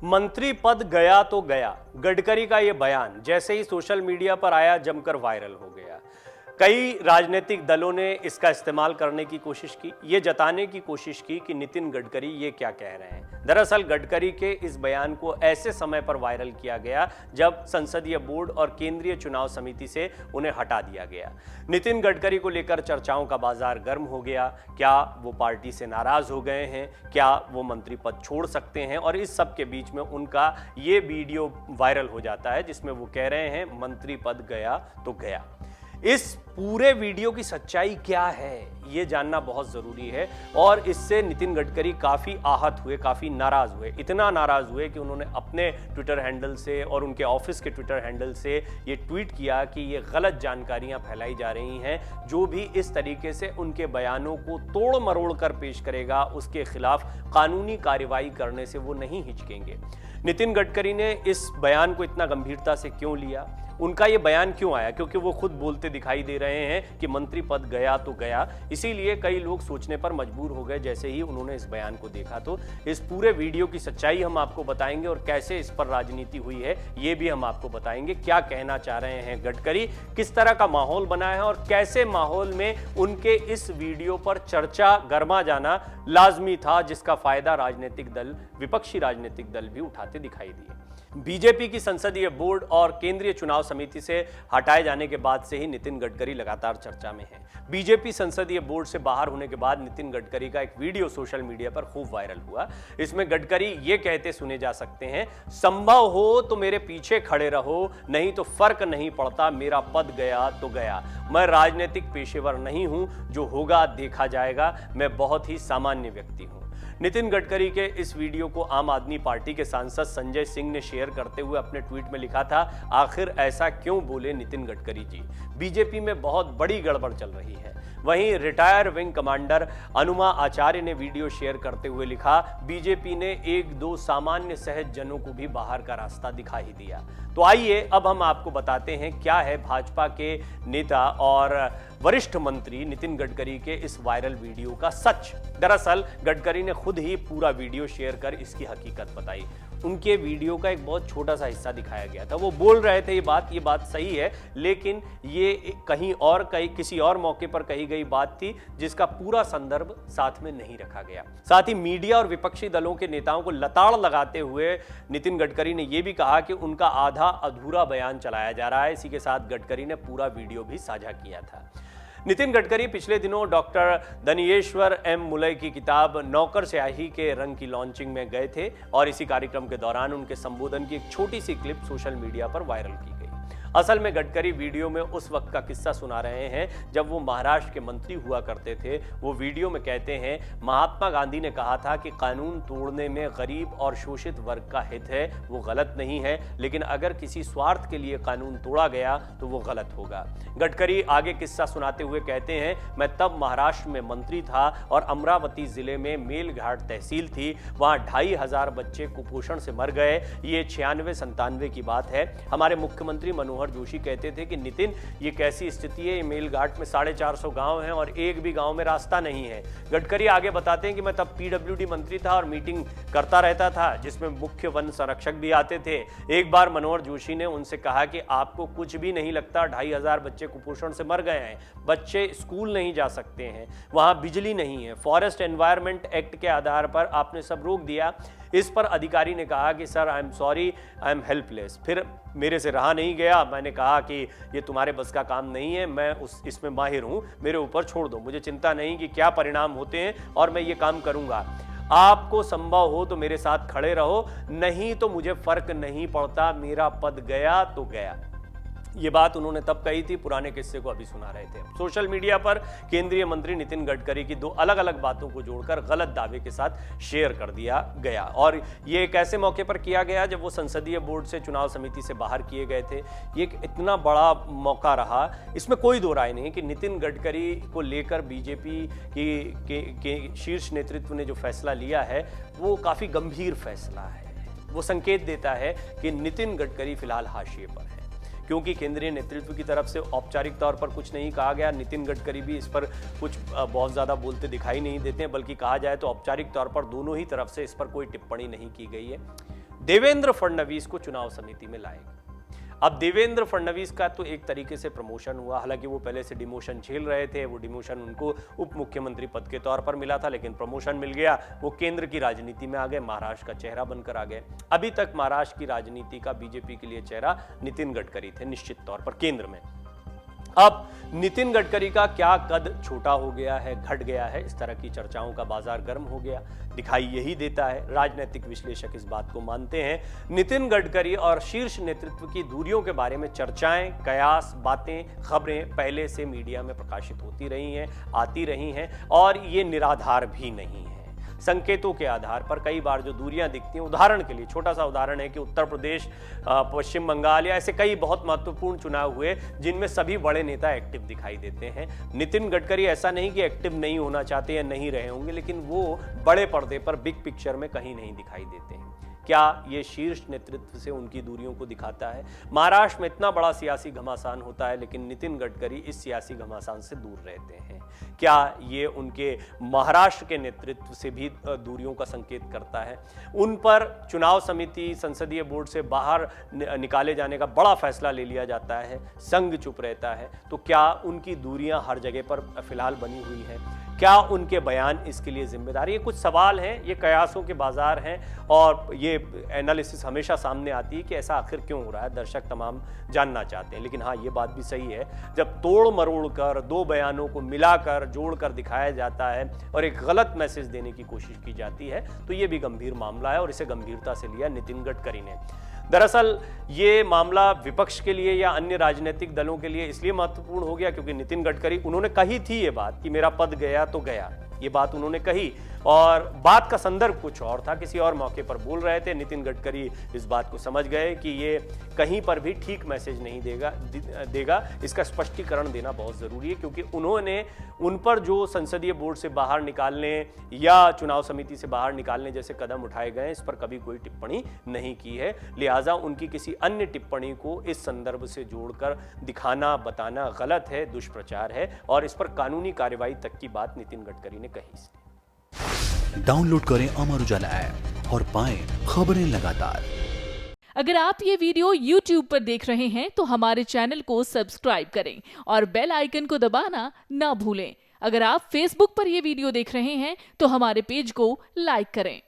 मंत्री पद गया तो गया। गडकरी का यह बयान जैसे ही सोशल मीडिया पर आया जमकर वायरल हो गया। कई राजनीतिक दलों ने इसका इस्तेमाल करने की कोशिश की, ये जताने की कोशिश की कि नितिन गडकरी ये क्या कह रहे हैं। दरअसल गडकरी के इस बयान को ऐसे समय पर वायरल किया गया जब संसदीय बोर्ड और केंद्रीय चुनाव समिति से उन्हें हटा दिया गया। नितिन गडकरी को लेकर चर्चाओं का बाजार गर्म हो गया। क्या वो पार्टी से नाराज हो गए हैं? क्या वो मंत्री पद छोड़ सकते हैं? और इस सब के बीच में उनका ये वीडियो वायरल हो जाता है जिसमें वो कह रहे हैं मंत्री पद गया तो गया। इस पूरे वीडियो की सच्चाई क्या है ये जानना बहुत जरूरी है और इससे नितिन गडकरी काफी आहत हुए, काफी नाराज हुए। इतना नाराज हुए कि उन्होंने अपने ट्विटर हैंडल से और उनके ऑफिस के ट्विटर हैंडल से ये ट्वीट किया कि ये गलत जानकारियां फैलाई जा रही हैं। जो भी इस तरीके से उनके बयानों को तोड़ मरोड़ कर पेश करेगा उसके खिलाफ कानूनी कार्रवाई करने से वो नहीं हिचकेंगे। नितिन गडकरी ने इस बयान को इतना गंभीरता से क्यों लिया? उनका ये बयान क्यों आया? क्योंकि वो खुद बोलते दिखाई दे रहे हैं कि मंत्री पद गया तो गया। इसीलिए कई लोग सोचने पर मजबूर हो गए जैसे ही उन्होंने इस बयान को देखा। तो इस पूरे वीडियो की सच्चाई हम आपको बताएंगे और कैसे इस पर राजनीति हुई है ये भी हम आपको बताएंगे। क्या कहना चाह रहे हैं गडकरी, किस तरह का माहौल बना है और कैसे माहौल में उनके इस वीडियो पर चर्चा गर्मा जाना लाजमी था, जिसका फायदा राजनीतिक दल, विपक्षी राजनीतिक दल भी उठाते दिखाई दिए। बीजेपी की संसदीय बोर्ड और केंद्रीय चुनाव समिति से हटाए जाने के बाद से ही नितिन गडकरी लगातार चर्चा में हैं। बीजेपी संसदीय बोर्ड से बाहर होने के बाद नितिन गडकरी का एक वीडियो सोशल मीडिया पर खूब वायरल हुआ। इसमें गडकरी ये कहते सुने जा सकते हैं, संभव हो तो मेरे पीछे खड़े रहो, नहीं तो फर्क नहीं पड़ता, मेरा पद गया तो गया। मैं राजनीतिक पेशेवर नहीं हूं, जो होगा देखा जाएगा, मैं बहुत ही सामान्य व्यक्ति हूं। नितिन गडकरी के इस वीडियो को आम आदमी पार्टी के सांसद संजय सिंह ने शेयर करते हुए अपने ट्वीट में लिखा था, आखिर ऐसा क्यों बोले नितिन गडकरी जी? बीजेपी में बहुत बड़ी गड़बड़ चल रही है। वहीं रिटायर विंग कमांडर अनुमा आचार्य ने वीडियो शेयर करते हुए लिखा, बीजेपी ने एक दो सामान्य सहज जनों को भी बाहर का रास्ता दिखा ही दिया। तो आइए अब हम आपको बताते हैं क्या है भाजपा के नेता और वरिष्ठ मंत्री नितिन गडकरी के इस वायरल वीडियो का सच। दरअसल गडकरी ने खुद ही पूरा वीडियो शेयर कर इसकी हकीकत बताई। उनके वीडियो का एक बहुत छोटा सा हिस्सा दिखाया गया था। वो बोल रहे थे ये बात सही है, लेकिन ये कहीं किसी और मौके पर कही गई बात थी जिसका पूरा संदर्भ साथ में नहीं रखा गया। साथ ही मीडिया और विपक्षी दलों के नेताओं को लताड़ लगाते हुए नितिन गडकरी ने यह भी कहा कि उनका आधा अधूरा बयान चलाया जा रहा है। इसी के साथ गडकरी ने पूरा वीडियो भी साझा किया था। नितिन गडकरी पिछले दिनों डॉक्टर दनियेश्वर एम मुलय की किताब नौकरशाही के रंग की लॉन्चिंग में गए थे और इसी कार्यक्रम के दौरान उनके संबोधन की एक छोटी सी क्लिप सोशल मीडिया पर वायरल की गई। असल में गडकरी वीडियो में उस वक्त का किस्सा सुना रहे हैं जब वो महाराष्ट्र के मंत्री हुआ करते थे। वो वीडियो में कहते हैं, महात्मा गांधी ने कहा था कि कानून तोड़ने में गरीब और शोषित वर्ग का हित है, वो गलत नहीं है, लेकिन अगर किसी स्वार्थ के लिए कानून तोड़ा गया तो वो गलत होगा। गडकरी आगे किस्सा सुनाते हुए कहते हैं, मैं तब महाराष्ट्र में मंत्री था और अमरावती जिले में मेलघाट तहसील थी, वहां 2500 बच्चे कुपोषण से मर गए। ये 96-97 की बात है। हमारे मुख्यमंत्री मनोहर जोशी कहते थे कि नितिन, ये कैसी स्थिति है, ये मेलघाट में 450 गांव हैं और एक भी गांव में रास्ता नहीं है। गडकरी आगे बताते हैं कि मैं तब पीडब्ल्यूडी मंत्री था और मीटिंग करता रहता था जिसमें मुख्य वन संरक्षक भी आते थे। एक बार मनोहर जोशी ने उनसे कहा कि आपको कुछ भी नहीं लगता, 2500 बच्चे कुपोषण से मर गए हैं, बच्चे स्कूल नहीं जा सकते हैं, वहां बिजली नहीं है, फॉरेस्ट एनवायरमेंट एक्ट के आधार पर आपने सब रोक दिया। इस पर अधिकारी ने कहा कि sir, I am sorry, I am helpless. फिर मेरे से रहा नहीं गया, मैंने कहा कि ये तुम्हारे बस का काम नहीं है, मैं इसमें माहिर हूँ, मेरे ऊपर छोड़ दो, मुझे चिंता नहीं कि क्या परिणाम होते हैं और मैं ये काम करूँगा। आपको संभव हो तो मेरे साथ खड़े रहो, नहीं तो मुझे फर्क नहीं पड़ता, मेरा पद गया तो गया। ये बात उन्होंने तब कही थी, पुराने किस्से को अभी सुना रहे थे। सोशल मीडिया पर केंद्रीय मंत्री नितिन गडकरी की दो अलग अलग बातों को जोड़कर गलत दावे के साथ शेयर कर दिया गया और ये एक ऐसे मौके पर किया गया जब वो संसदीय बोर्ड से चुनाव समिति से बाहर किए गए थे। ये एक इतना बड़ा मौका रहा, इसमें कोई दो राय नहीं कि नितिन गडकरी को लेकर बीजेपी के शीर्ष नेतृत्व ने जो फैसला लिया है वो काफी गंभीर फैसला है। वो संकेत देता है कि नितिन गडकरी फिलहाल हाशिए पर है। क्योंकि केंद्रीय नेतृत्व की तरफ से औपचारिक तौर पर कुछ नहीं कहा गया। नितिन गडकरी भी इस पर कुछ बहुत ज़्यादा बोलते दिखाई नहीं देते हैं, बल्कि कहा जाए तो औपचारिक तौर पर दोनों ही तरफ से इस पर कोई टिप्पणी नहीं की गई है। देवेंद्र फडणवीस को चुनाव समिति में लाएगी। अब देवेंद्र फडणवीस का तो एक तरीके से प्रमोशन हुआ, हालांकि वो पहले से डिमोशन झेल रहे थे। वो डिमोशन उनको उप मुख्यमंत्री पद के तौर पर मिला था, लेकिन प्रमोशन मिल गया, वो केंद्र की राजनीति में आ गए, महाराष्ट्र का चेहरा बनकर आ गए। अभी तक महाराष्ट्र की राजनीति का बीजेपी के लिए चेहरा नितिन गडकरी थे निश्चित तौर पर केंद्र में। अब नितिन गडकरी का क्या कद छोटा हो गया है, घट गया है, इस तरह की चर्चाओं का बाजार गर्म हो गया, दिखाई यही देता है। राजनीतिक विश्लेषक इस बात को मानते हैं। नितिन गडकरी और शीर्ष नेतृत्व की दूरियों के बारे में चर्चाएं, कयास, बातें, खबरें पहले से मीडिया में प्रकाशित होती रही हैं, आती रही हैं, और ये निराधार भी नहीं है। संकेतों के आधार पर कई बार जो दूरियां दिखती हैं, उदाहरण के लिए छोटा सा उदाहरण है कि उत्तर प्रदेश, पश्चिम बंगाल या ऐसे कई बहुत महत्वपूर्ण चुनाव हुए जिनमें सभी बड़े नेता एक्टिव दिखाई देते हैं। नितिन गडकरी ऐसा नहीं कि एक्टिव नहीं होना चाहते या नहीं रहे होंगे, लेकिन वो बड़े पर्दे पर बिग पिक्चर में कहीं नहीं दिखाई देते हैं। क्या ये शीर्ष नेतृत्व से उनकी दूरियों को दिखाता है? महाराष्ट्र में इतना बड़ा सियासी घमासान होता है, लेकिन नितिन गडकरी इस सियासी घमासान से दूर रहते हैं। क्या ये उनके महाराष्ट्र के नेतृत्व से भी दूरियों का संकेत करता है? उन पर चुनाव समिति, संसदीय बोर्ड से बाहर निकाले जाने का बड़ा फैसला ले लिया जाता है, संघ चुप रहता है, तो क्या उनकी दूरियां हर जगह पर फिलहाल बनी हुई हैं? क्या उनके बयान इसके लिए जिम्मेदार? ये कुछ सवाल हैं, ये कयासों के बाजार हैं, और ये एनालिसिस हमेशा सामने आती है कि ऐसा आखिर क्यों हो रहा है, दर्शक तमाम जानना चाहते हैं। लेकिन हाँ, ये बात भी सही है, जब तोड़ मरोड़ कर दो बयानों को मिलाकर जोड़कर दिखाया जाता है और एक गलत मैसेज देने की कोशिश की जाती है, तो ये भी गंभीर मामला है, और इसे गंभीरता से लिया नितिन गडकरी ने। दरअसल ये मामला विपक्ष के लिए या अन्य राजनीतिक दलों के लिए इसलिए महत्वपूर्ण हो गया क्योंकि नितिन गडकरी, उन्होंने कही थी ये बात कि मेरा पद गया तो गया, ये बात उन्होंने कही, और बात का संदर्भ कुछ और था, किसी और मौके पर बोल रहे थे। नितिन गडकरी इस बात को समझ गए कि ये कहीं पर भी ठीक मैसेज नहीं देगा, इसका स्पष्टीकरण देना बहुत ज़रूरी है, क्योंकि उन्होंने उन पर जो संसदीय बोर्ड से बाहर निकालने या चुनाव समिति से बाहर निकालने जैसे कदम उठाए गए, इस पर कभी कोई टिप्पणी नहीं की है। लिहाजा उनकी किसी अन्य टिप्पणी को इस संदर्भ से जोड़कर दिखाना, बताना गलत है, दुष्प्रचार है, और इस पर कानूनी कार्रवाई तक की बात नितिन गडकरी ने कही। डाउनलोड करें अमर उजाला ऐप और पाएं खबरें लगातार। अगर आप ये वीडियो YouTube पर देख रहे हैं तो हमारे चैनल को सब्सक्राइब करें और बेल आइकन को दबाना ना भूलें। अगर आप Facebook पर ये वीडियो देख रहे हैं तो हमारे पेज को लाइक करें।